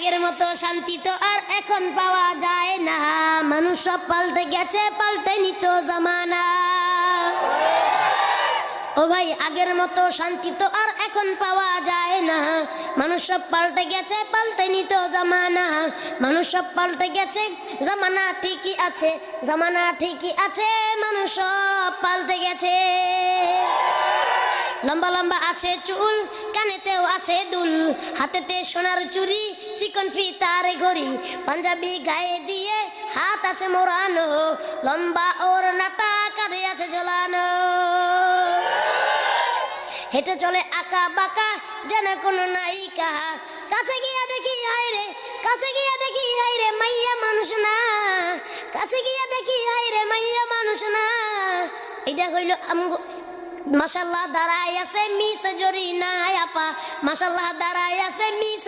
আগের মতো শান্তি তো আর এখন পাওয়া যায় না, মানুষ সব পাল্টে গেছে, পাল্টেনি তো জামানা। ও ভাই আগের মতো শান্তি তো আর এখন পাওয়া যায় না, মানুষ সব পাল্টে গেছে, পাল্টেনি তো জামানা। মানুষ সব পাল্টে গেছে, জামানা ঠিকই আছে, জামানা ঠিকই আছে, মানুষ সব পাল্টে গেছে। লম্বা লম্বা আছে চুল, কানেতেও আছে দুল, হাতেতে সোনার চুড়ি, চিকন ফিতার ঘড়ি, পাঞ্জাবি গায়ে দিয়ে হাত আছে মোড়ানো, লম্বা ওড়নাটা কাঁধে আছে ঝোলানো। হেঁটে চলে আঁকা বাঁকা যেন কোনো নায়িকা, কাছে গিয়া দেখি হায় রে, কাছে গিয়া দেখি হায় রে মাইয়া মানুষ না, কাছে গিয়া দেখি হায় রে মাইয়া মানুষ না। এটা হইল মাশাআল্লাহ দাঁড়ায় আছে মিস জরিনা আপা, মাশাআল্লাহ দাঁড়ায় আছে মিস